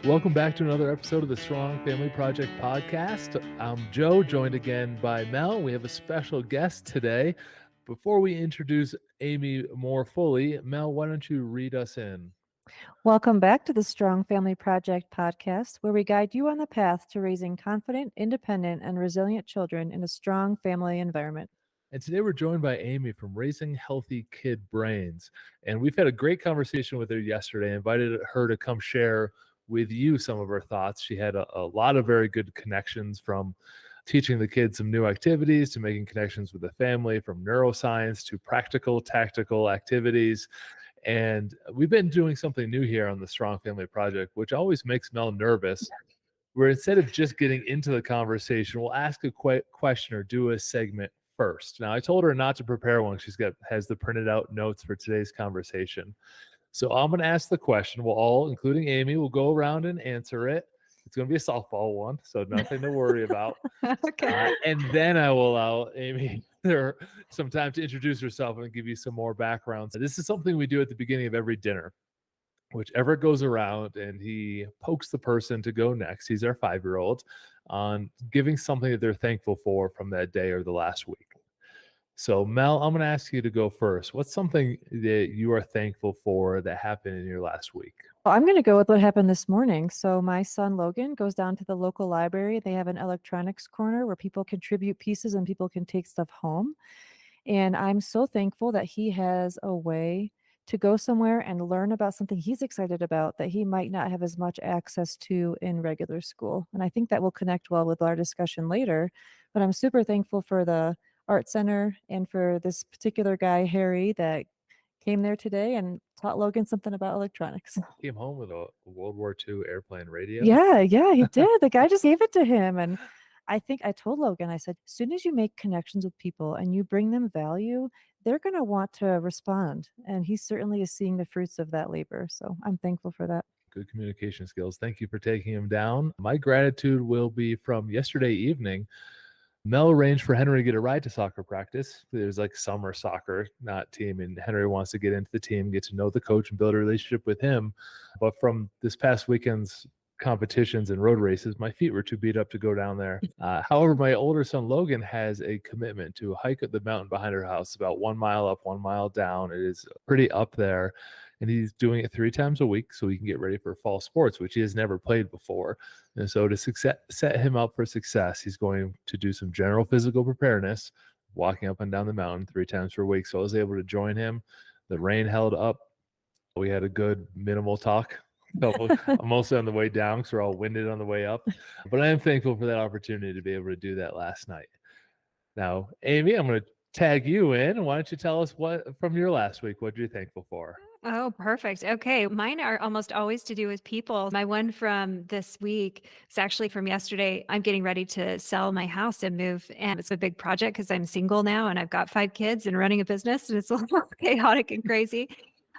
Welcome back to another episode of the Strong Family Project podcast. I'm Joe, joined again by Mel. We have a special guest today. Before we introduce Amy more fully, Mel, why don't you read us in? Welcome back to the Strong Family Project podcast, where we guide you on the path to raising confident, independent, and resilient children in a strong family environment. And today we're joined by Amy from Raising Healthy Kid Brains. And we've had a great conversation with her yesterday. I invited her to come share with you some of her thoughts. She had a lot of very good connections, from teaching the kids some new activities to making connections with the family, from neuroscience to practical, tactical activities. And we've been doing something new here on the Strong Family Project, which always makes Mel nervous, where instead of just getting into the conversation, we'll ask a question or do a segment first. Now, I told her not to prepare one. Has the printed out notes for today's conversation. So I'm going to ask the question. We'll all, including Amy, will go around and answer it. It's going to be a softball one, so nothing to worry about. Okay. And then I will allow Amy some time to introduce herself and give you some more background. So this is something we do at the beginning of every dinner. Whichever goes around, and he pokes the person to go next. He's our 5-year-old, on giving something that they're thankful for from that day or the last week. So, Mel, I'm going to ask you to go first. What's something that you are thankful for that happened in your last week? Well, I'm going to go with what happened this morning. So my son Logan goes down to the local library. They have an electronics corner where people contribute pieces and people can take stuff home. And I'm so thankful that he has a way to go somewhere and learn about something he's excited about that he might not have as much access to in regular school. And I think that will connect well with our discussion later. But I'm super thankful for the art center and for this particular guy, Harry, that came there today and taught Logan something about electronics. Came home with a World War II airplane radio. Yeah, he did. The guy just gave it to him. And I think I told Logan, I said, as soon as you make connections with people and you bring them value, they're going to want to respond. And he certainly is seeing the fruits of that labor. So I'm thankful for that. Good communication skills. Thank you for taking him down. My gratitude will be from yesterday evening. Mel arranged for Henry to get a ride to soccer practice. There's like summer soccer, not team, and Henry wants to get into the team, get to know the coach, and build a relationship with him. But from this past weekend's competitions and road races, my feet were too beat up to go down there. However, my older son Logan has a commitment to hike up the mountain behind our house, about 1 mile up, 1 mile down. It is pretty up there, and he's doing it 3 times a week so he can get ready for fall sports, which he has never played before. And so to set him up for success, he's going to do some general physical preparedness, walking up and down the mountain 3 times per week. So I was able to join him. The rain held up. We had a good minimal talk. Mostly on the way down because we're all winded on the way up. But I am thankful for that opportunity to be able to do that last night. Now, Amy, I'm going to tag you in. Why don't you tell us what from your last week, what you're thankful for? Oh, perfect. Okay. Mine are almost always to do with people. My one from this week is actually from yesterday. I'm getting ready to sell my house and move. And it's a big project because I'm single now and I've got 5 kids and running a business, and it's a little chaotic and crazy.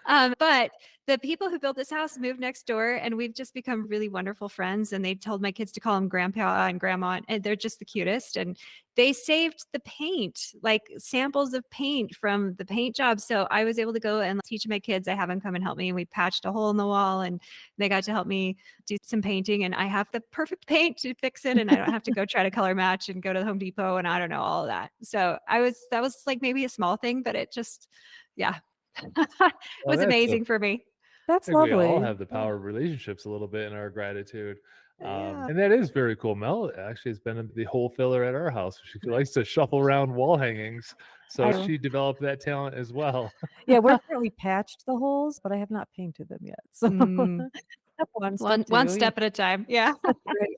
But the people who built this house moved next door, and we've just become really wonderful friends. And they told my kids to call them grandpa and grandma, and they're just the cutest. And they saved the paint, like samples of paint from the paint job. So I was able to go and teach my kids. I have them come and help me, and we patched a hole in the wall, and they got to help me do some painting. And I have the perfect paint to fix it, and I don't have to go try to color match and go to the Home Depot and I don't know, all of that. So that was like maybe a small thing, but it just, yeah. was amazing for me. That's lovely. lovely. We all have the power of relationships a little bit in our gratitude. Yeah. And that is very cool. Mel actually has been the hole filler at our house. She likes to shuffle around wall hangings. So she developed that talent as well. Yeah, we're currently patched the holes, but I have not painted them yet. So one step at a time. Yeah. That's great.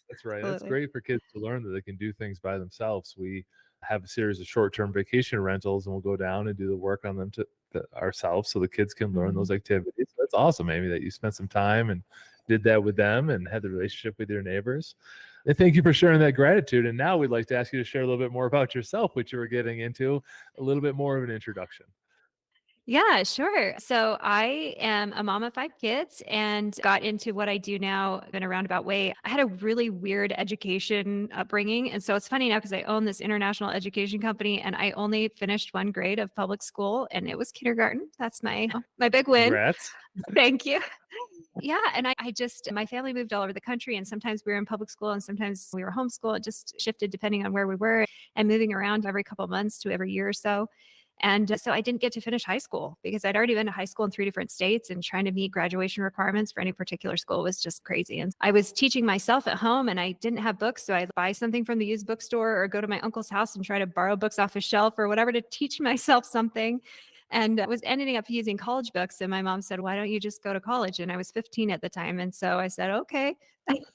That's right. That's great for kids to learn that they can do things by themselves. We have a series of short-term vacation rentals, and we'll go down and do the work on them ourselves so the kids can learn those activities. So that's awesome, Amy, that you spent some time and did that with them and had the relationship with your neighbors. And thank you for sharing that gratitude. And now we'd like to ask you to share a little bit more about yourself, which you were getting into, a little bit more of an introduction. Yeah, sure. So I am a mom of 5 kids and got into what I do now in a roundabout way. I had a really weird education upbringing. And so it's funny now because I own this international education company and I only finished 1 grade of public school and it was kindergarten. That's my big win. Congrats. Thank you. Yeah, and I just my family moved all over the country, and sometimes we were in public school, and sometimes we were homeschool. It just shifted depending on where we were, and moving around every couple of months to every year or so. And so I didn't get to finish high school because I'd already been to high school in 3 different states, and trying to meet graduation requirements for any particular school was just crazy. And I was teaching myself at home, and I didn't have books, so I'd buy something from the used bookstore or go to my uncle's house and try to borrow books off his shelf or whatever to teach myself something and was ending up using college books. And my mom said, "Why don't you just go to college?" And I was 15 at the time. And so I said, "Okay,"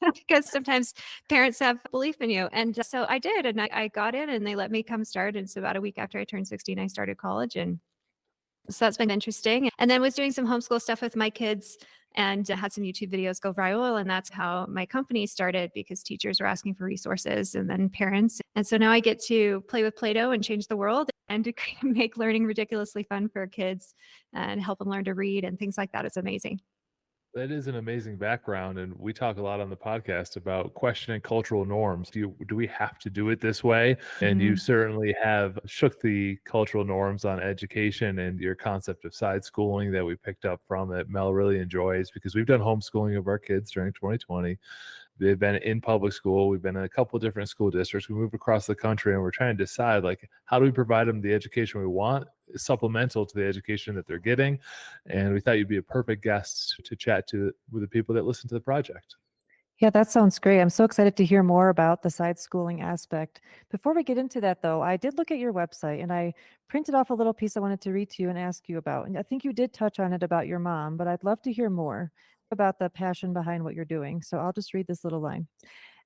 because sometimes parents have belief in you. And so I did. And I got in and they let me come start. And so about a week after I turned 16, I started college. And so that's been interesting. And then was doing some homeschool stuff with my kids and had some YouTube videos go viral. And that's how my company started because teachers were asking for resources and then parents. And so now I get to play with Play-Doh and change the world and to make learning ridiculously fun for kids and help them learn to read and things like that. It's amazing. That is an amazing background, and we talk a lot on the podcast about questioning cultural norms. Do we have to do it this way? And you Mhm. certainly have shook the cultural norms on education and your concept of side schooling that we picked up from that Mel really enjoys because we've done homeschooling of our kids during 2020. They've been in public school. We've been in a couple of different school districts. We moved across the country and we're trying to decide like how do we provide them the education we want, supplemental to the education that they're getting. And we thought you'd be a perfect guest to chat to with the people that listen to the project. Yeah, that sounds great. I'm so excited to hear more about the side schooling aspect. Before we get into that, though, I did look at your website and I printed off a little piece I wanted to read to you and ask you about. And I think you did touch on it about your mom, but I'd love to hear more about the passion behind what you're doing. So I'll just read this little line.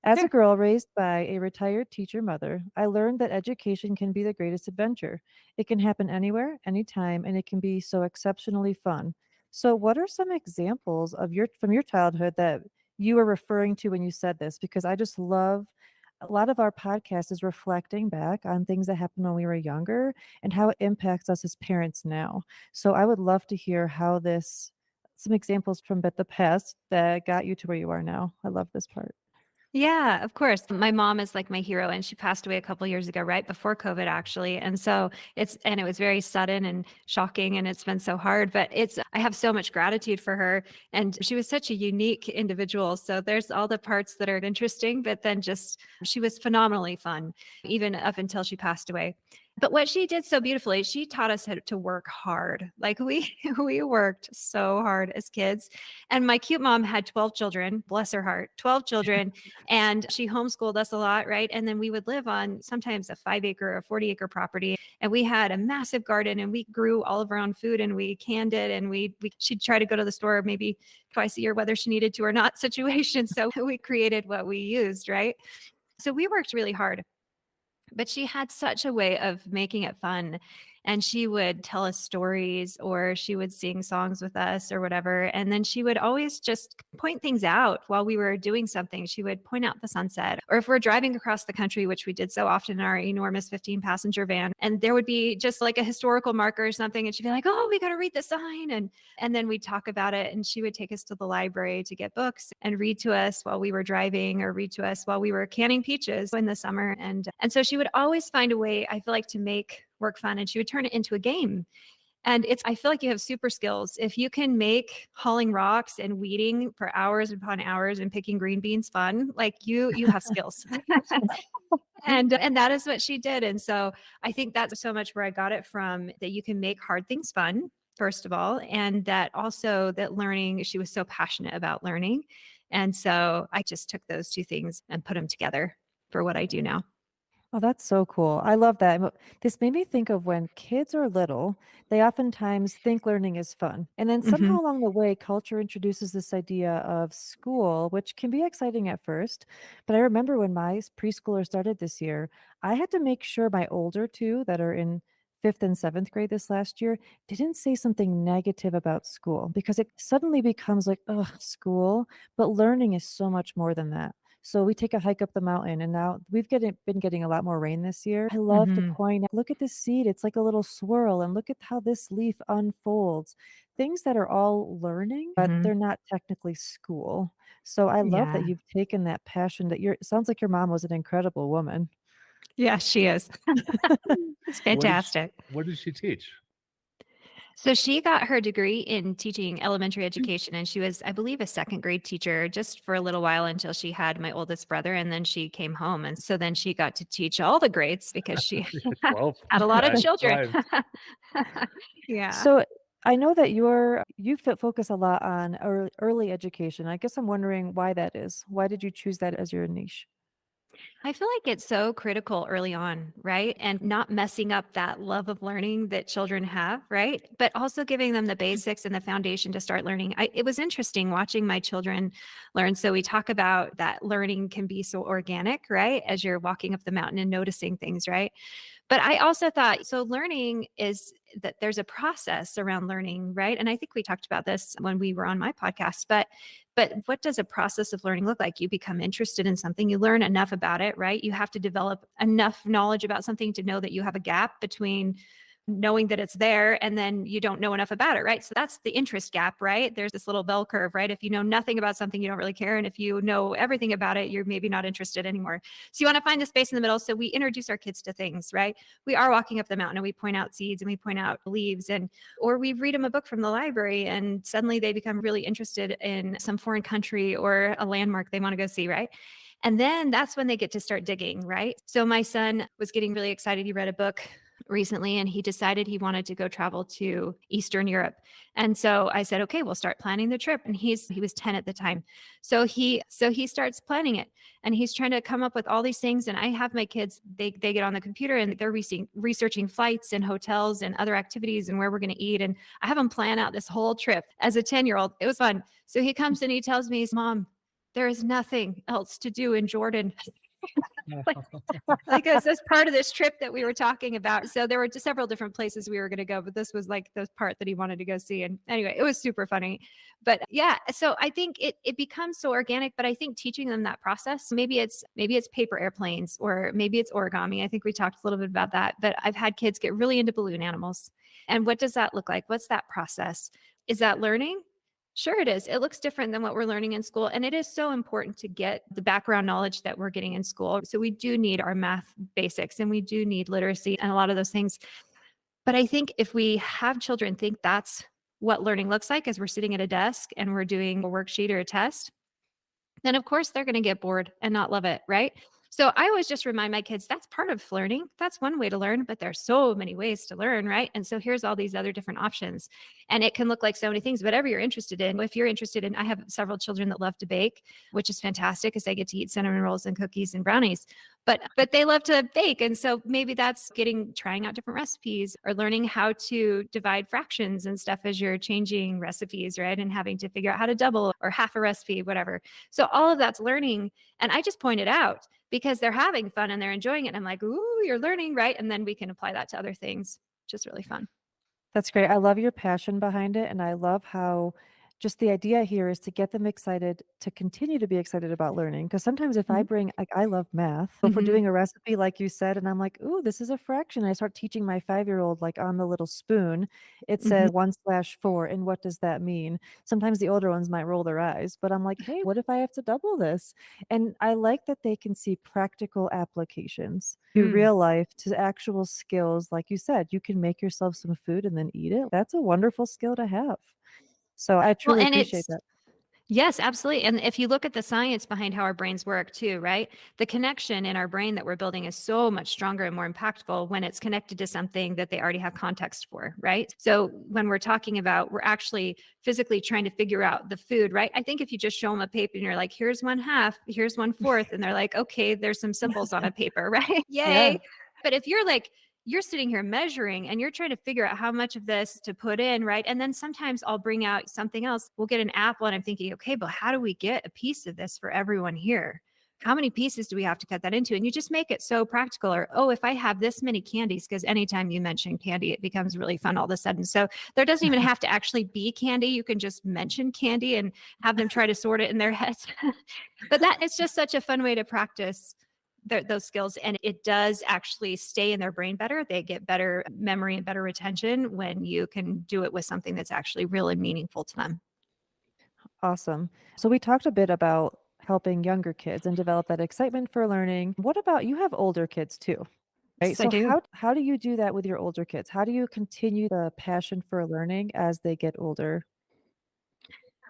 As a Sure. girl raised by a retired teacher mother, I learned that education can be the greatest adventure. It can happen anywhere, anytime, and it can be so exceptionally fun. So, what are some examples of your from your childhood that you were referring to when you said this? Because I just love a lot of our podcast is reflecting back on things that happened when we were younger and how it impacts us as parents now. So, I would love to hear how this some examples from the past that got you to where you are now. I love this part. Yeah, of course. My mom is like my hero and she passed away a couple years ago, right before COVID actually. And so it was very sudden and shocking and it's been so hard, but I have so much gratitude for her and she was such a unique individual. So there's all the parts that are interesting, but then just she was phenomenally fun even up until she passed away. But what she did so beautifully, she taught us how to work hard. Like we we worked so hard as kids. And my cute mom had 12 children, bless her heart, 12 children and she homeschooled us a lot, right? And then we would live on sometimes a 5 acre or 40 acre property. And we had a massive garden and we grew all of our own food and we canned it. And she'd try to go to the store maybe twice a year, whether she needed to or not situation. So we created what we used, right? So we worked really hard. But she had such a way of making it fun. And she would tell us stories or she would sing songs with us or whatever. And then she would always just point things out while we were doing something. She would point out the sunset. Or if we're driving across the country, which we did so often in our enormous 15-passenger van, and there would be just like a historical marker or something, and she'd be like, "Oh, we got to read the sign." And then we'd talk about it. And she would take us to the library to get books and read to us while we were driving or read to us while we were canning peaches in the summer. And so she would always find a way, I feel like, to make work fun and she would turn it into a game. And I feel like you have super skills. If you can make hauling rocks and weeding for hours upon hours and picking green beans fun, like you have skills. And that is what she did. And so I think that's so much where I got it from, that you can make hard things fun, first of all, and that also that learning, she was so passionate about learning. And so I just took those two things and put them together for what I do now. Oh, that's so cool. I love that. This made me think of when kids are little, they oftentimes think learning is fun. And then Hmm. somehow along the way, culture introduces this idea of school, which can be exciting at first. But I remember when my preschooler started this year, I had to make sure my older two that are in fifth and seventh grade this last year didn't say something negative about school because it suddenly becomes like, oh, school. But learning is so much more than that. So we take a hike up the mountain, and now been getting a lot more rain this year. I love to Mhm. point out, look at this seed. It's like a little swirl, and look at how this leaf unfolds. Things that are all learning, but Mhm. they're not technically school. So I love that Yeah. you've taken that passion that it sounds like your mom was an incredible woman. Yeah, she is. It's What did fantastic. what did she teach? So she got her degree in teaching elementary education, and she was, I believe, a second grade teacher just for a little while until she had my oldest brother, and then she came home. And so then she got to teach all the grades because she Yeah, 12. had a lot of Nice children. times. Yeah. So I know that focus a lot on early education. I guess I'm wondering why that is. Why did you choose that as your niche? I feel like it's so critical early on, right? And not messing up that love of learning that children have, right? But also giving them the basics and the foundation to start learning. It was interesting watching my children learn. So we talk about that learning can be so organic, right? As you're walking up the mountain and noticing things, right? But I also thought, so learning is that there's a process around learning, right? And I think we talked about this when we were on my podcast, but what does a process of learning look like? You become interested in something, you learn enough about it, right? You have to develop enough knowledge about something to know that you have a gap between knowing that it's there and then you don't know enough about it, right? So that's the interest gap, right? There's this little bell curve, right? If you know nothing about something, you don't really care. And if you know everything about it, you're maybe not interested anymore. So you want to find the space in the middle. So we introduce our kids to things, right? We are walking up the mountain and we point out seeds and we point out leaves, and or we read them a book from the library and suddenly they become really interested in some foreign country or a landmark they want to go see, right? And then that's when they get to start digging, right? So my son was getting really excited. He read a book recently and he decided he wanted to go travel to Eastern Europe. And so I said, okay, we'll start planning the trip. And he was 10 at the time. So he starts planning it and he's trying to come up with all these things. And I have my kids, they get on the computer and they're researching flights and hotels and other activities and where we're going to eat. And I have them plan out this whole trip as a 10-year-old. It was fun. So he comes and he tells me, Mom, there is nothing else to do in Jordan. Like it's this part of this trip that we were talking about. So there were just several different places we were going to go, but this was like the part that he wanted to go see. And anyway, it was super funny. But yeah, so I think it becomes so organic, but I think teaching them that process, maybe it's paper airplanes or maybe it's origami. I think we talked a little bit about that, but I've had kids get really into balloon animals. And what does that look like? What's that process? Is that learning? Sure, it is. It looks different than what we're learning in school. And it is so important to get the background knowledge that we're getting in school. So we do need our math basics and we do need literacy and a lot of those things. But I think if we have children think that's what learning looks like as we're sitting at a desk and we're doing a worksheet or a test, then of course they're going to get bored and not love it, right? So I always just remind my kids that's part of learning. That's one way to learn, but there's so many ways to learn, right? And so here's all these other different options. And it can look like so many things, whatever you're interested in. If you're interested in, I have several children that love to bake, which is fantastic because they get to eat cinnamon rolls and cookies and brownies. But they love to bake. And so maybe that's trying out different recipes or learning how to divide fractions and stuff as you're changing recipes, right? And having to figure out how to double or half a recipe, whatever. So all of that's learning. And I just point it out because they're having fun and they're enjoying it. And I'm like, ooh, you're learning, right? And then we can apply that to other things, which is really fun. That's great. I love your passion behind it. And I love how just the idea here is to get them excited to continue to be excited about learning. Because sometimes if I Mhm. bring, like, I love math. So if we're Mhm. doing a recipe, like you said, and I'm like, ooh, this is a fraction. I start teaching my 5-year-old, like on the little spoon, it Mhm. says 1/4. And what does that mean? Sometimes the older ones might roll their eyes, but I'm like, hey, what if I have to double this? And I like that they can see practical applications to Mm. real life, to actual skills. Like you said, you can make yourself some food and then eat it. That's a wonderful skill to have. So I Well, truly and appreciate it's that. yes, absolutely. And if you look at the science behind how our brains work too, right? The connection in our brain that we're building is so much stronger and more impactful when it's connected to something that they already have context for, right? So when we're talking about, we're actually physically trying to figure out the food, right? I think if you just show them a paper and you're like, here's 1/2, here's 1/4, and they're like, okay, there's some symbols on a paper, right? Yeah. Yay. But if you're sitting here measuring and you're trying to figure out how much of this to put in, right? And then sometimes I'll bring out something else. We'll get an apple and I'm thinking, okay, but how do we get a piece of this for everyone here? how many pieces do we have to cut that into? And you just make it so practical. Or, oh, if I have this many candies, because anytime you mention candy, it becomes really fun all of a sudden. So there doesn't even have to actually be candy. You can just mention candy and have them try to sort it in their heads. But that is just such a fun way to practice those skills. And it does actually stay in their brain better. They get better memory and better retention when you can do it with something that's actually really meaningful to them. Awesome. So we talked a bit about helping younger kids and develop that excitement for learning. What about you have older kids too, right? Yes, I So do. how do you do that with your older kids? How do you continue the passion for learning as they get older?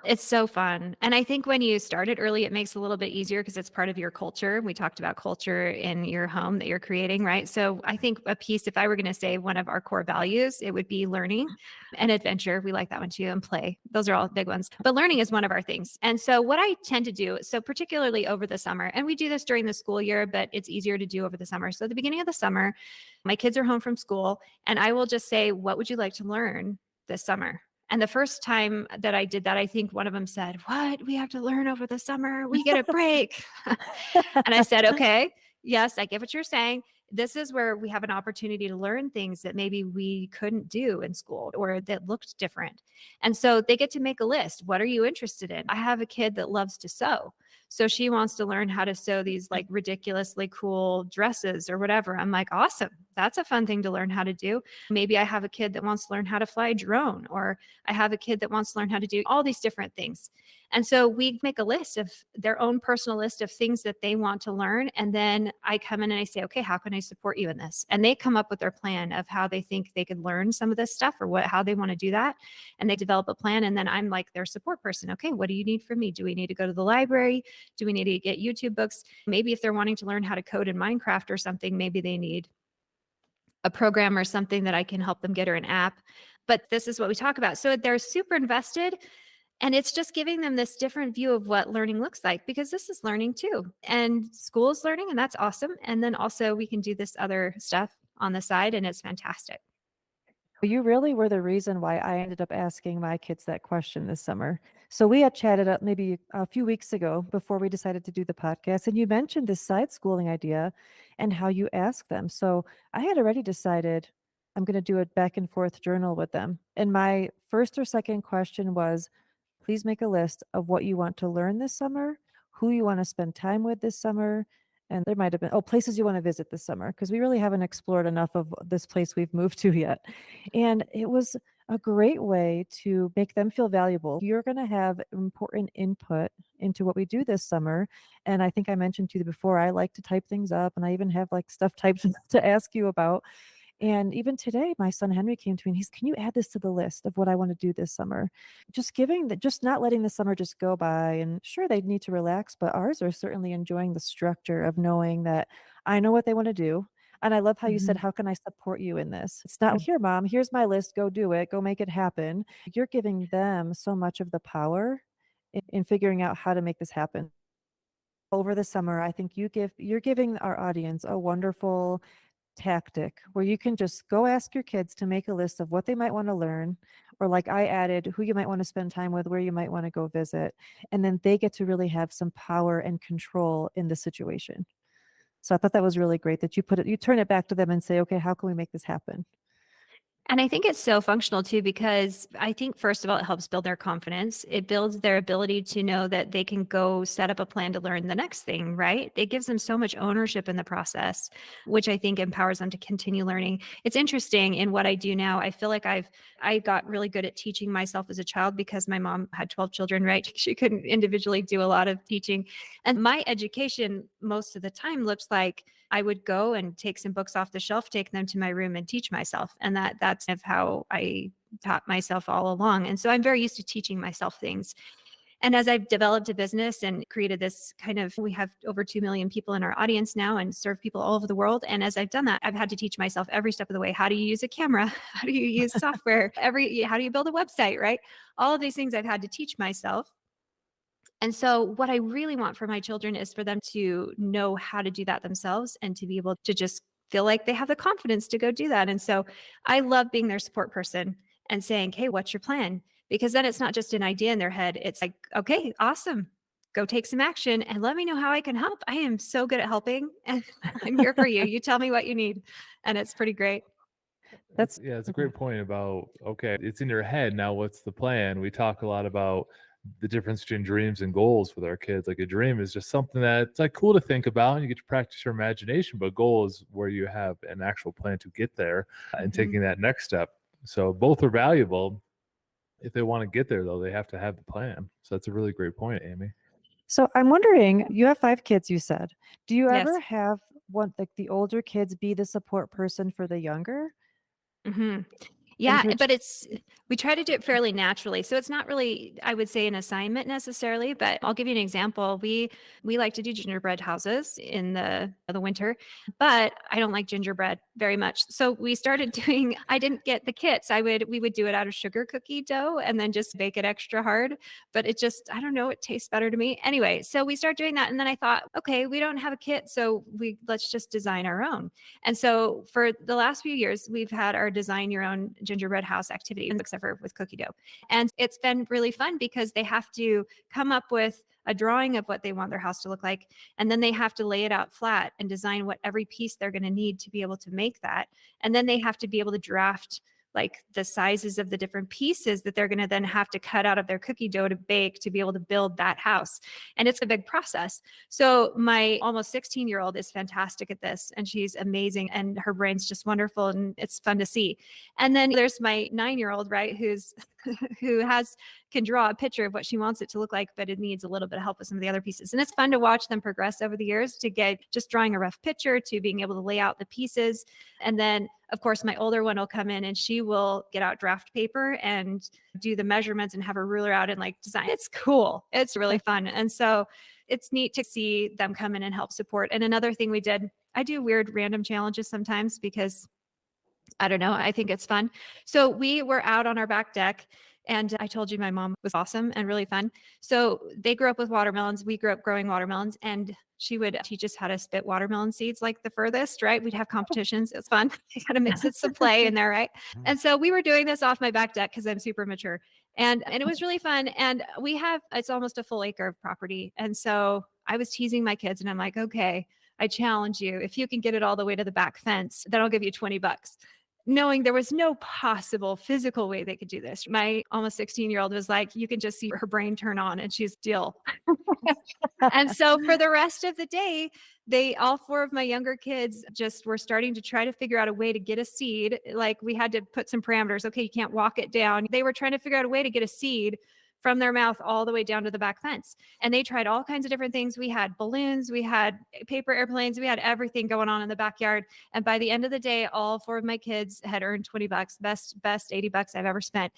It's so fun. And I think when you start it early, it makes it a little bit easier because it's part of your culture. We talked about culture in your home that you're creating, right? So I think a piece, if I were going to say one of our core values, it would be learning and adventure. We like that one too, and play. Those are all big ones. But learning is one of our things. And so what I tend to do, so particularly over the summer, and we do this during the school year, but it's easier to do over the summer. So at the beginning of the summer, my kids are home from school, and I will just say, what would you like to learn this summer? And the first time that I did that, I think one of them said, "What? We have to learn over the summer? We get a break." And I said, "Okay, yes, I get what you're saying. This is where we have an opportunity to learn things that maybe we couldn't do in school or that looked different." And so they get to make a list. What are you interested in? I have a kid that loves to sew. So she wants to learn how to sew these like ridiculously cool dresses or whatever. I'm like, awesome. That's a fun thing to learn how to do. Maybe I have a kid that wants to learn how to fly a drone, or I have a kid that wants to learn how to do all these different things. And so we make a list of their own personal list of things that they want to learn. And then I come in and I say, okay, how can I support you in this? And they come up with their plan of how they think they could learn some of this stuff or how they want to do that. And they develop a plan. And then I'm like their support person. Okay, what do you need from me? Do we need to go to the library? Do we need to get YouTube books? Maybe if they're wanting to learn how to code in Minecraft or something, maybe they need a program or something that I can help them get, or an app. But this is what we talk about. So they're super invested. And it's just giving them this different view of what learning looks like, because this is learning too. And school is learning, and that's awesome. And then also we can do this other stuff on the side, and it's fantastic. You really were the reason why I ended up asking my kids that question this summer. So we had chatted up maybe a few weeks ago before we decided to do the podcast, and you mentioned this side schooling idea and how you ask them. So I had already decided I'm going to do a back and forth journal with them. And my first or second question was, please make a list of what you want to learn this summer, who you want to spend time with this summer, and there might have been, places you want to visit this summer, because we really haven't explored enough of this place we've moved to yet. And it was a great way to make them feel valuable. You're going to have important input into what we do this summer. And I think I mentioned to you before, I like to type things up, and I even have like stuff typed to ask you about. And even today, my son Henry came to me and he's, can you add this to the list of what I want to do this summer? Just not letting the summer just go by. And sure, they need to relax, but ours are certainly enjoying the structure of knowing that I know what they want to do. And I love how you said, Mhm. how can I support you in this? It's not here, mom, here's my list, go do it, go make it happen. You're giving them so much of the power in figuring out how to make this happen. Over the summer, I think you're giving our audience a wonderful tactic where you can just go ask your kids to make a list of what they might want to learn, or like I added, who you might want to spend time with, where you might want to go visit, and then they get to really have some power and control in the situation. So I thought that was really great that you turn it back to them and say, okay, how can we make this happen? And I think it's so functional too, because I think, first of all, it helps build their confidence. It builds their ability to know that they can go set up a plan to learn the next thing, right? It gives them so much ownership in the process, which I think empowers them to continue learning. It's interesting in what I do now. I feel like I got really good at teaching myself as a child because my mom had 12 children, right? She couldn't individually do a lot of teaching. And my education most of the time looks like I would go and take some books off the shelf, take them to my room and teach myself. And that's kind of how I taught myself all along. And so I'm very used to teaching myself things. And as I've developed a business and created this we have over 2 million people in our audience now and serve people all over the world. And as I've done that, I've had to teach myself every step of the way. How do you use a camera? How do you use software? How do you build a website, right? All of these things I've had to teach myself. And so what I really want for my children is for them to know how to do that themselves and to be able to just feel like they have the confidence to go do that. And so I love being their support person and saying, hey, what's your plan? Because then it's not just an idea in their head. It's like, okay, awesome. go take some action and let me know how I can help. I am so good at helping and I'm here for you. You tell me what you need. And it's pretty great. That's Yeah, it's a okay. great point about, okay, it's in your head now. What's the plan? We talk a lot about the difference between dreams and goals with our kids. Like a dream is just something that's like cool to think about and you get to practice your imagination, but goal is where you have an actual plan to get there and Mhm. taking that next step. So both are valuable. If they want to get there, though, they have to have the plan. So that's a really great point, Amy. So I'm wondering, you have 5 kids, you said. Do you ever Yes. have one, like the older kids be the support person for the younger? hmm And Yeah, could but we try to do it fairly naturally. So it's not really, I would say, an assignment necessarily, but I'll give you an example. We like to do gingerbread houses in the winter, but I don't like gingerbread very much. So we started doing, I didn't get the kits. We would do it out of sugar cookie dough and then just bake it extra hard. But it just, I don't know, it tastes better to me. Anyway, so we started doing that. And then I thought, okay, we don't have a kit. So let's just design our own. And so for the last few years, we've had our design your own gingerbread house activity, except for with cookie dough. And it's been really fun because they have to come up with a drawing of what they want their house to look like. And then they have to lay it out flat and design what every piece they're going to need to be able to make that. And then they have to be able to draft like the sizes of the different pieces that they're going to then have to cut out of their cookie dough to bake to be able to build that house. And it's a big process. So my almost 16-year-old is fantastic at this and she's amazing and her brain's just wonderful and it's fun to see. And then there's my 9-year-old, right, who can draw a picture of what she wants it to look like, but it needs a little bit of help with some of the other pieces. And it's fun to watch them progress over the years to get just drawing a rough picture to being able to lay out the pieces. And then of course, my older one will come in and she will get out draft paper and do the measurements and have a ruler out and like design. It's cool. It's really fun. And so it's neat to see them come in and help support. And another thing we did, I do weird random challenges sometimes because I don't know, I think it's fun. So we were out on our back deck and I told you my mom was awesome and really fun. So they grew up with watermelons. We grew up growing watermelons and she would teach us how to spit watermelon seeds like the furthest, right? We'd have competitions. It's fun. You got to mix it some play in there, right? And so we were doing this off my back deck because I'm super mature. And it was really fun. And it's almost a full acre of property. And so I was teasing my kids and I'm like, okay, I challenge you. If you can get it all the way to the back fence, then I'll give you $20. Knowing there was no possible physical way they could do this. My almost 16-year-old was like, you can just see her brain turn on and she's deal. And so for the rest of the day, all 4 of my younger kids just were starting to try to figure out a way to get a seed. Like we had to put some parameters. Okay, you can't walk it down. They were trying to figure out a way to get a seed from their mouth all the way down to the back fence. And they tried all kinds of different things. We had balloons, we had paper airplanes, we had everything going on in the backyard. And by the end of the day, all 4 of my kids had earned $20, best $80 I've ever spent.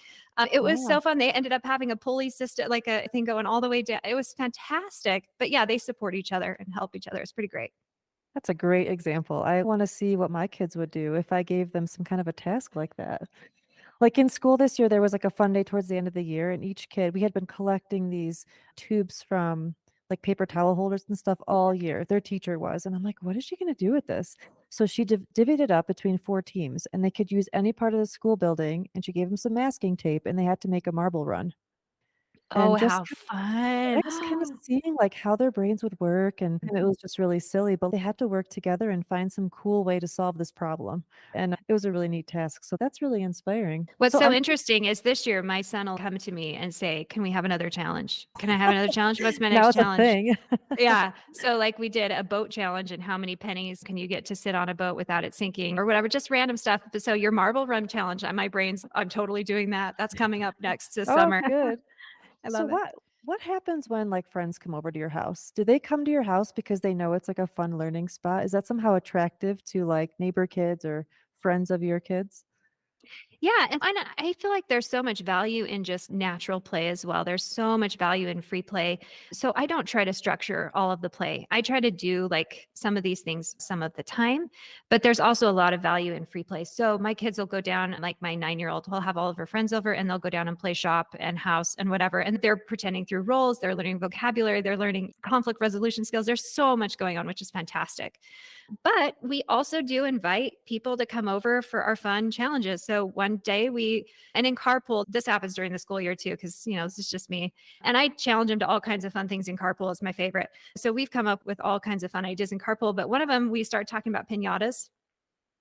It was so fun. They ended up having a pulley system, like a thing going all the way down. It was fantastic. But yeah, they support each other and help each other. It's pretty great. That's a great example. I want to see what my kids would do if I gave them some kind of a task like that. Like in school this year, there was like a fun day towards the end of the year, and each kid, we had been collecting these tubes from like paper towel holders and stuff all year. Their teacher was, and I'm like, what is she going to do with this? So she divvied it up between 4 teams, and they could use any part of the school building, and she gave them some masking tape, and they had to make a marble run. Oh, And how fun. just kind of seeing like how their brains would work, and it was just really silly, but they had to work together and find some cool way to solve this problem. And it was a really neat task. So that's really inspiring. What's So so I'm interesting is this year, my son will come to me and say, can we have another challenge? Can I have another challenge? What's my now next it's a challenge? thing. Yeah. So like we did a boat challenge and how many pennies can you get to sit on a boat without it sinking or whatever, just random stuff. But so your marble run challenge on my brains, I'm totally doing that. That's coming up next this Oh, summer. good. I So love it. what happens when like friends come over to your house? Do they come to your house because they know it's like a fun learning spot? Is that somehow attractive to like neighbor kids or friends of your kids? Yeah, and I feel like there's so much value in just natural play as well. There's so much value in free play. So I don't try to structure all of the play. I try to do like some of these things some of the time, but there's also a lot of value in free play. So my kids will go down, like my 9-year-old will have all of her friends over and they'll go down and play shop and house and whatever. And they're pretending through roles, they're learning vocabulary, they're learning conflict resolution skills. There's so much going on, which is fantastic. But we also do invite people to come over for our fun challenges. So one one day and in carpool, this happens during the school year too, because, this is just me. And I challenge them to all kinds of fun things in carpool. It's my favorite. So we've come up with all kinds of fun ideas in carpool, but one of them, we start talking about piñatas.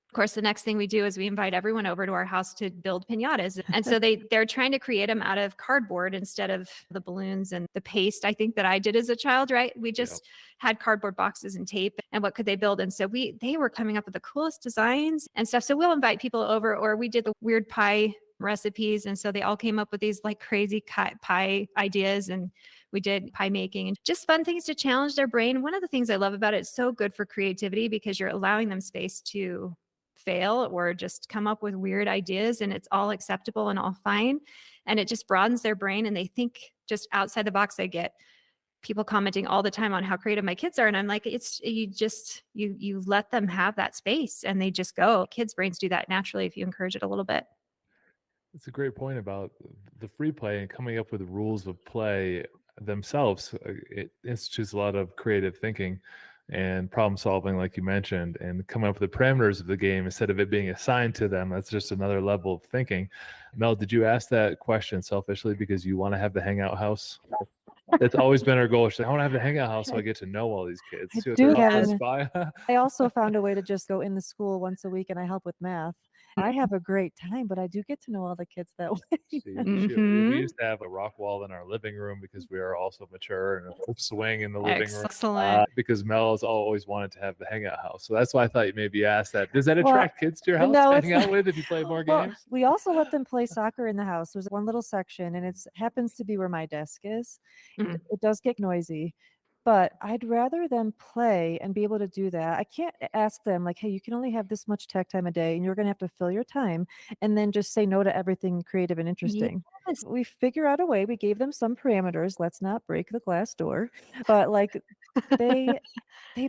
Of course, the next thing we do is we invite everyone over to our house to build piñatas. And so they're trying to create them out of cardboard instead of the balloons and the paste, I think, that I did as a child, right? We just had cardboard boxes and tape, and what could they build? And so they were coming up with the coolest designs and stuff. So we'll invite people over, or we did the weird pie recipes. And so they all came up with these like crazy pie ideas, and we did pie making and just fun things to challenge their brain. One of the things I love about it, it's so good for creativity because you're allowing them space to fail or just come up with weird ideas, and it's all acceptable and all fine. And it just broadens their brain, and they think just outside the box. I get people commenting all the time on how creative my kids are. And I'm like, it's, you let them have that space and they just go. Kids' brains do that naturally if you encourage it a little bit. It's a great point about the free play and coming up with rules of play themselves. It institutes a lot of creative thinking and problem solving, like you mentioned, and coming up with the parameters of the game instead of it being assigned to them. That's just another level of thinking. Mel, did you ask that question selfishly because you want to have the hangout house? That's always been our goal. She's like, I want to have the hangout house so I get to know all these kids. I See what do they're all have close by. I also found a way to just go in the school once a week and I help with math. I have a great time, but I do get to know all the kids that way. We used to have a rock wall in our living room because we are also mature, and a swing in the living room. Excellent. Because Mel has always wanted to have the hangout house. So that's why I thought you maybe asked that. Does that attract kids to your house no, to it's hang out not. with if you play more Well, games? we also let them play soccer in the house. There's one little section, and it happens to be where my desk is. Mhm. It does get noisy, but I'd rather them play and be able to do that. I can't ask them like, hey, you can only have this much tech time a day and you're going to have to fill your time, and then just say no to everything creative and interesting. Yes. We figure out a way. We gave them some parameters. Let's not break the glass door, but like they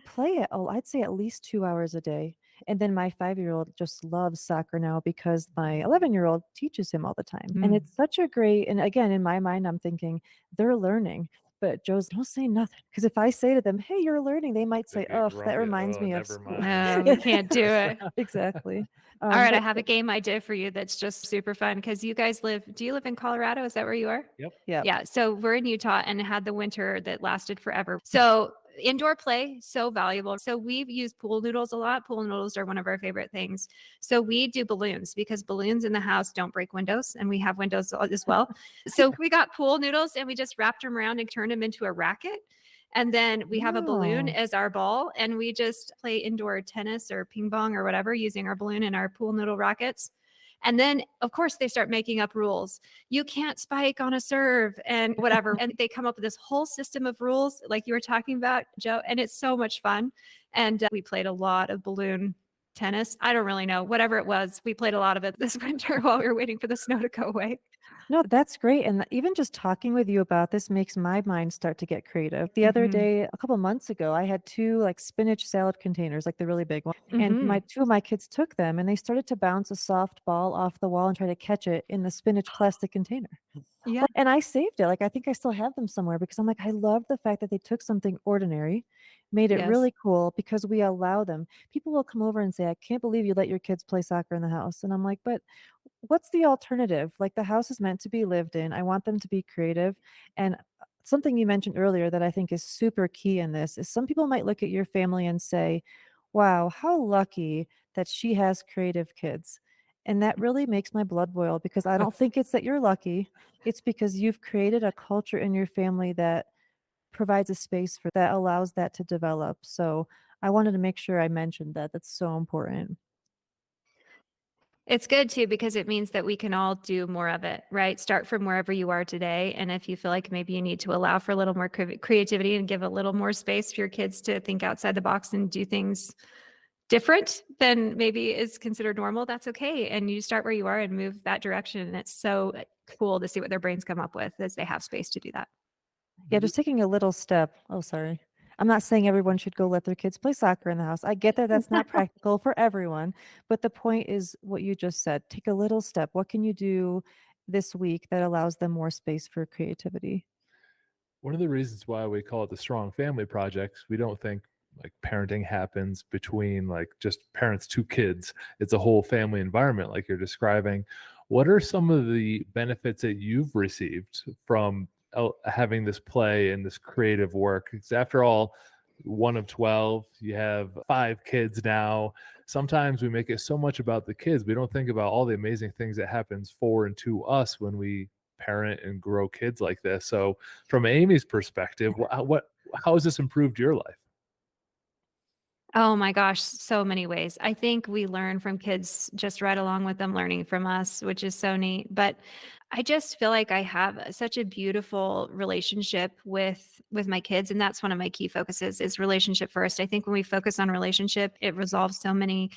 play it, I'd say at least 2 hours a day. And then my 5-year-old just loves soccer now because my 11-year-old teaches him all the time. And it's such a great, and again, in my mind, I'm thinking they're learning. But Joe's, don't say nothing. Because if I say to them, hey, you're learning, they might say, oh, that reminds me of never school. mind. No, we can't do it. Exactly. All right, I but have a game idea for you that's just super fun because you guys do you live in Colorado? Is that where you are? Yep. Yeah. So we're in Utah and had the winter that lasted forever. So indoor play, so valuable. So we've used pool noodles a lot. Pool noodles are one of our favorite things. So we do balloons because balloons in the house don't break windows, and we have windows as well. So we got pool noodles and we just wrapped them around and turned them into a racket. And then we have a balloon Wow. as our ball, and we just play indoor tennis or ping pong or whatever using our balloon and our pool noodle rockets. And then, of course, they start making up rules. You can't spike on a serve and whatever. And they come up with this whole system of rules like you were talking about, Joe. And it's so much fun. And we played a lot of balloon tennis. I don't really know. Whatever it was, we played a lot of it this winter while we were waiting for the snow to go away. No, that's great. And even just talking with you about this makes my mind start to get creative. The other day, a couple months ago, I had 2 like spinach salad containers, like the really big one. And 2 of my kids took them and they started to bounce a soft ball off the wall and try to catch it in the spinach plastic container. Yeah. And I saved it. Like, I think I still have them somewhere because I'm like, I love the fact that they took something ordinary, made it Yes. really cool because we allow them. People will come over and say, I can't believe you let your kids play soccer in the house. And I'm like, but what's the alternative? Like, the house is meant to be lived in. I want them to be creative. And something you mentioned earlier that I think is super key in this is some people might look at your family and say, wow, how lucky that she has creative kids. And that really makes my blood boil because I don't think it's that you're lucky. It's because you've created a culture in your family that provides a space for that, allows that to develop. So I wanted to make sure I mentioned that. That's so important. It's good too, because it means that we can all do more of it, right? Start from wherever you are today. And if you feel like maybe you need to allow for a little more creativity and give a little more space for your kids to think outside the box and do things different than maybe is considered normal, that's okay. And you start where you are and move that direction. And it's so cool to see what their brains come up with as they have space to do that. Yeah, just taking a little step. Oh, sorry. I'm not saying everyone should go let their kids play soccer in the house. I get that that's not practical for everyone, but the point is what you just said. Take a little step. What can you do this week that allows them more space for creativity? One of the reasons why we call it the Strong Family Project, we don't think like parenting happens between like just parents to kids. It's a whole family environment like you're describing. What are some of the benefits that you've received from having this play and this creative work? Because after all, one of 12, you have 5 kids now. Sometimes we make it so much about the kids, we don't think about all the amazing things that happens for and to us when we parent and grow kids like this. So from Amy's perspective, how has this improved your life? Oh my gosh, so many ways. I think we learn from kids just right along with them learning from us, which is so neat. But I just feel like I have such a beautiful relationship with my kids, and that's one of my key focuses is relationship first. I think when we focus on relationship, it resolves so many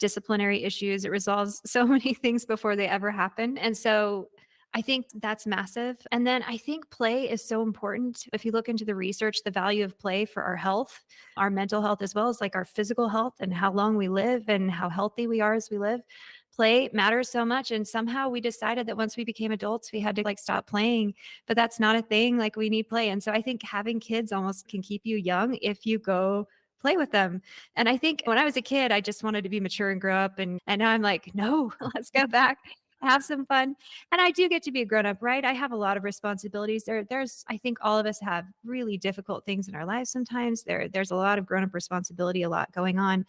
disciplinary issues. It resolves so many things before they ever happen. And so I think that's massive. And then I think play is so important. If you look into the research, the value of play for our health, our mental health, as well as like our physical health and how long we live and how healthy we are as we live, play matters so much. And somehow we decided that once we became adults, we had to like stop playing, but that's not a thing. Like we need play. And so I think having kids almost can keep you young if you go play with them. And I think when I was a kid, I just wanted to be mature and grow up. And now I'm like, no, let's go back, have some fun. And I do get to be a grown up, right? I have a lot of responsibilities. There's, I think all of us have really difficult things in our lives sometimes. There's a lot of grown up responsibility, a lot going on.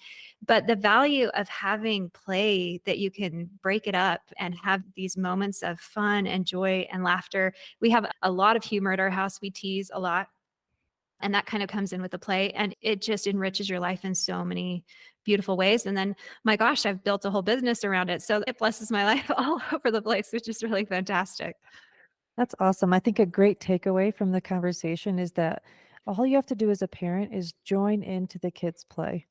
But the value of having play that you can break it up and have these moments of fun and joy and laughter. We have a lot of humor at our house. We tease a lot. And that kind of comes in with the play, and it just enriches your life in so many beautiful ways. And then, my gosh, I've built a whole business around it. So it blesses my life all over the place, which is really fantastic. That's awesome. I think a great takeaway from the conversation is that all you have to do as a parent is join into the kids' play.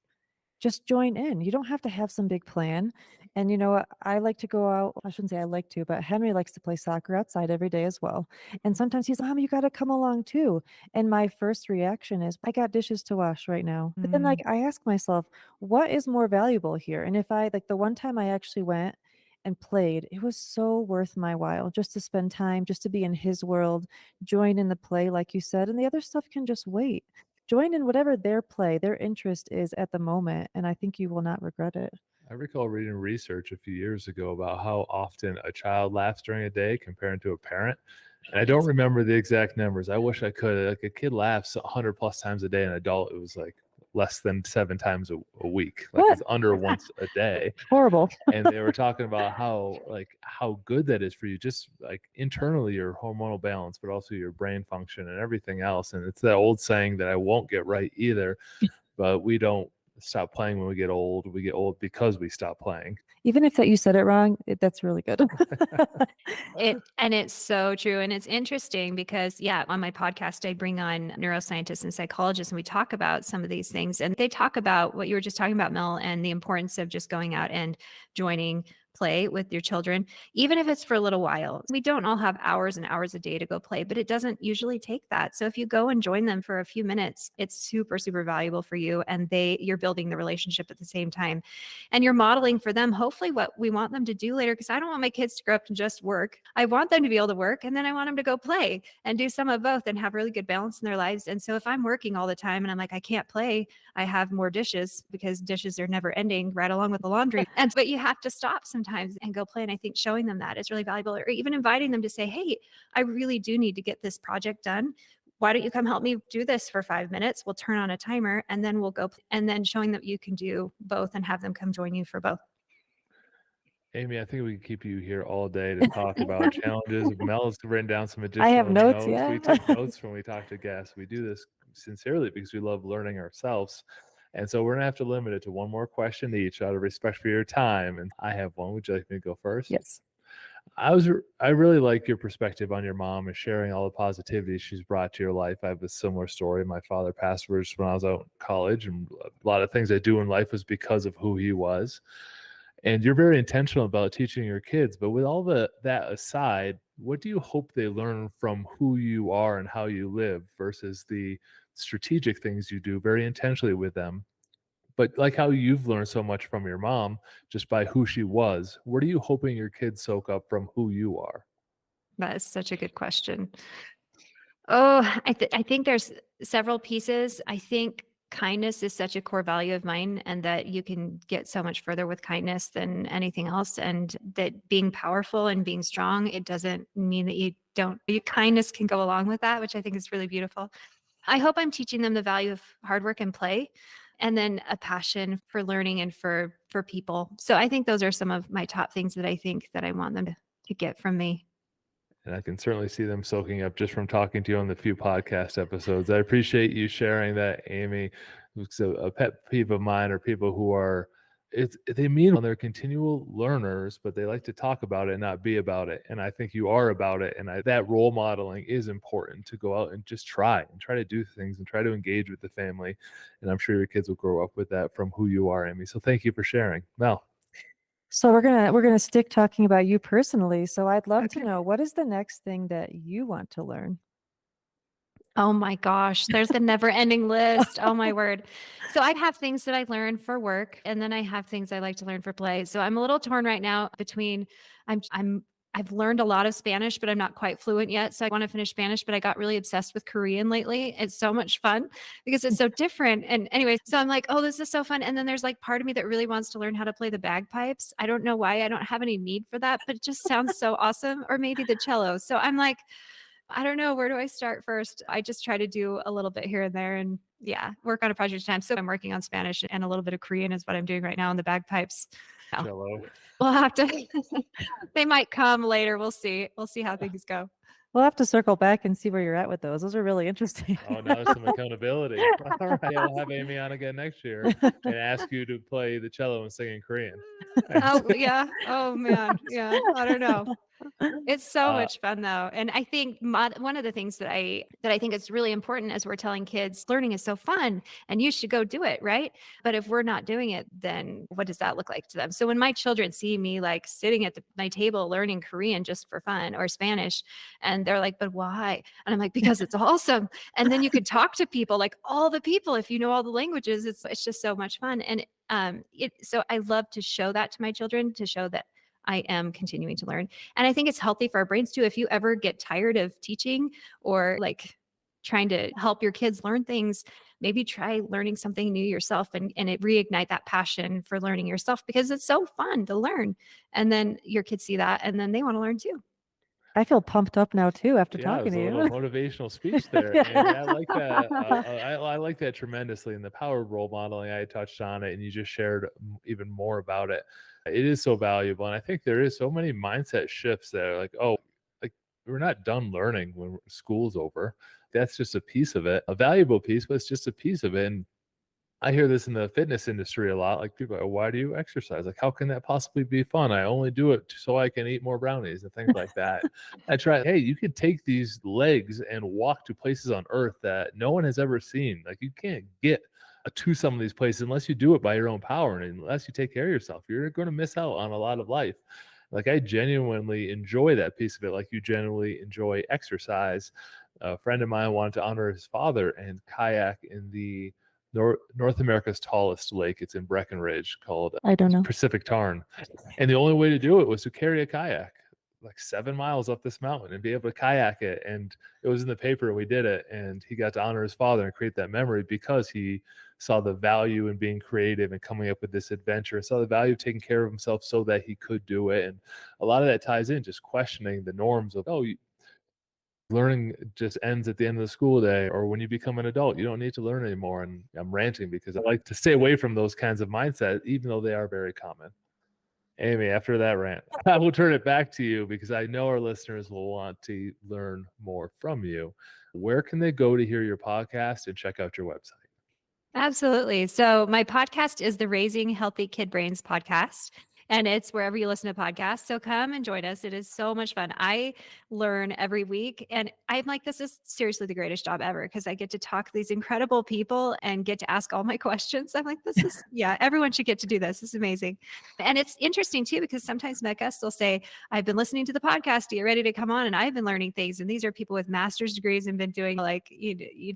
Just join in. You don't have to have some big plan. And you know what? I like to go out. I shouldn't say I like to, but Henry likes to play soccer outside every day as well. And sometimes he's, Mom, you got to come along too. And my first reaction is, I got dishes to wash right now. But then, like, I ask myself, what is more valuable here? And if I, like, the one time I actually went and played, it was so worth my while just to spend time, just to be in his world, join in the play, like you said, and the other stuff can just wait. Join in whatever their play, their interest is at the moment, and I think you will not regret it. I recall reading research a few years ago about how often a child laughs during a day compared to a parent. And I don't remember the exact numbers. I wish I could. Like a kid laughs 100 plus times a day. An adult, it was like less than 7 times a week. Like What? it's under once a day. Horrible. And they were talking about how good that is for you, just like internally your hormonal balance, but also your brain function and everything else. And it's that old saying that I won't get right either, but we don't stop playing when we get old. We get old because we stop playing. Even if that you said it wrong, that's really good. And it's so true. And it's interesting because, yeah, on my podcast, I bring on neuroscientists and psychologists, and we talk about some of these things. And they talk about what you were just talking about, Mel, and the importance of just going out and joining play with your children, even if it's for a little while. We don't all have hours and hours a day to go play, but it doesn't usually take that. So if you go and join them for a few minutes, it's super, super valuable for you. And you're building the relationship at the same time. And you're modeling for them, hopefully, what we want them to do later. Because I don't want my kids to grow up and just work. I want them to be able to work. And then I want them to go play and do some of both and have really good balance in their lives. And so if I'm working all the time and I'm like, I can't play, I have more dishes because dishes are never ending, right along with the laundry. But you have to stop sometimes and go play. And I think showing them that is really valuable, or even inviting them to say, hey, I really do need to get this project done. Why don't you come help me do this for 5 minutes? We'll turn on a timer and then we'll go. And then showing that you can do both and have them come join you for both. Amy, I think we can keep you here all day to talk about challenges. Mel's written down some additional I have notes, yeah. We take notes when we talk to guests. We do this sincerely because we love learning ourselves. And so we're going to have to limit it to one more question each out of respect for your time. And I have one. Would you like me to go first? Yes. I really like your perspective on your mom and sharing all the positivity she's brought to your life. I have a similar story. My father passed away when I was out in college, and a lot of things I do in life was because of who he was. And you're very intentional about teaching your kids. But with all that aside, what do you hope they learn from who you are and how you live versus the strategic things you do very intentionally with them? But like how you've learned so much from your mom just by who she was, what are you hoping your kids soak up from who you are? That is such a good question. Oh, I think there's several pieces. I think kindness is such a core value of mine, and that you can get so much further with kindness than anything else. And that being powerful and being strong, it doesn't mean that your kindness can go along with that, which I think is really beautiful. I hope I'm teaching them the value of hard work and play, and then a passion for learning and for people. So I think those are some of my top things that I think that I want them to get from me. And I can certainly see them soaking up just from talking to you on the few podcast episodes. I appreciate you sharing that, Amy. It's a pet peeve of mine are people who are, they mean they're continual learners, but they like to talk about it and not be about it. And I think you are about it. And that role modeling is important, to go out and just try to do things and try to engage with the family. And I'm sure your kids will grow up with that from who you are, Amy. So thank you for sharing. Mel. So we're gonna stick talking about you personally. So I'd love to know, what is the next thing that you want to learn? Oh my gosh, there's the never ending list. Oh my word. So I have things that I learn for work, and then I have things I like to learn for play. So I'm a little torn right now between I've learned a lot of Spanish, but I'm not quite fluent yet. So I want to finish Spanish, but I got really obsessed with Korean lately. It's so much fun because it's so different. And anyway, so I'm like, oh, this is so fun. And then there's like part of me that really wants to learn how to play the bagpipes. I don't know why. I don't have any need for that, but it just sounds so awesome. Or maybe the cello. So I'm like, I don't know, where do I start first? I just try to do a little bit here and there, and work on a project at a time. So I'm working on Spanish, and a little bit of Korean is what I'm doing right now on the bagpipes. Oh, Cello. we'll have to, they might come later. We'll see. We'll see how things go. We'll have to circle back and see where you're at with those. Those are really interesting. Oh, now there's some accountability. All right, I'll have Amy on again next year and ask you to play the cello and sing in Korean. Oh, yeah. Oh, man. Yeah. I don't know. It's so much fun though. And I think one of the things that I think is really important as we're telling kids, learning is so fun and you should go do it, right? But if we're not doing it, then what does that look like to them? So when my children see me like sitting at my table learning Korean just for fun, or Spanish, and they're like, but why? And I'm like, because it's awesome. And then you could talk to people, like all the people, if you know all the languages, it's just so much fun. And so I love to show that to my children, to show that I am continuing to learn. And I think it's healthy for our brains too. If you ever get tired of teaching or like trying to help your kids learn things, maybe try learning something new yourself, and it reignite that passion for learning yourself, because it's so fun to learn. And then your kids see that, and then they want to learn too. I feel pumped up now too after Yeah, talking it to was a you. little motivational speech there. Yeah. And I like that. I like that tremendously. And the power of role modeling, I touched on it, and you just shared even more about it. It is so valuable. And I think there is so many mindset shifts that are like, oh, like we're not done learning when school's over. That's just a piece of it, a valuable piece, but it's just a piece of it. And I hear this in the fitness industry a lot. Like people are, why do you exercise? Like, how can that possibly be fun? I only do it so I can eat more brownies and things like that. I try, hey, you can take these legs and walk to places on earth that no one has ever seen. Like you can't get to some of these places unless you do it by your own power, and unless you take care of yourself. You're going to miss out on a lot of life. Like I genuinely enjoy that piece of it. Like you genuinely enjoy exercise. A friend of mine wanted to honor his father and kayak in the North America's tallest lake. It's in Breckenridge, called I don't know. Pacific Tarn. And the only way to do it was to carry a kayak like 7 miles up this mountain and be able to kayak it. And it was in the paper, and we did it. And he got to honor his father and create that memory because he saw the value in being creative and coming up with this adventure, and saw the value of taking care of himself so that he could do it. And a lot of that ties in just questioning the norms of, learning just ends at the end of the school day, or when you become an adult, you don't need to learn anymore. And I'm ranting because I like to stay away from those kinds of mindsets, even though they are very common. Amy, after that rant, I will turn it back to you because I know our listeners will want to learn more from you. Where can they go to hear your podcast and check out your website? Absolutely. So my podcast is the Raising Healthy Kid Brains podcast, and it's wherever you listen to podcasts. So come and join us. It is so much fun. I learn every week, and I'm like, this is seriously the greatest job ever, because I get to talk to these incredible people and get to ask all my questions. I'm like, this is, everyone should get to do this. It's amazing. And it's interesting too, because sometimes my guests will say, I've been listening to the podcast. Are you ready to come on? And I've been learning things. And these are people with master's degrees and been doing like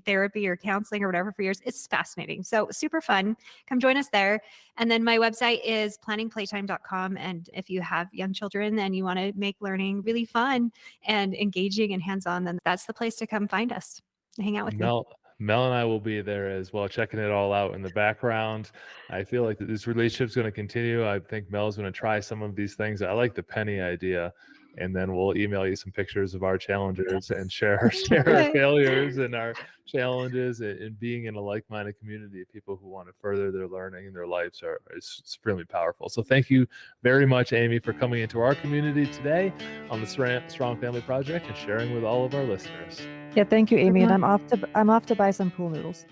therapy or counseling or whatever for years. It's fascinating. So super fun. Come join us there. And then my website is planningplaytime.com. And if you have young children and you want to make learning really fun and engaging and hands-on, then that's the place to come find us and hang out with me. Mel and I will be there as well, checking it all out in the background. I feel like this relationship's going to continue. I think Mel's going to try some of these things. I like the penny idea. And then we'll email you some pictures of our challenges and share our Okay. failures and our challenges, and being in a like-minded community of people who want to further their learning and their lives is extremely powerful. So thank you very much, Amy, for coming into our community today on the Strong Family Project and sharing with all of our listeners. Yeah, thank you, Amy. And luck. I'm off to buy some pool noodles.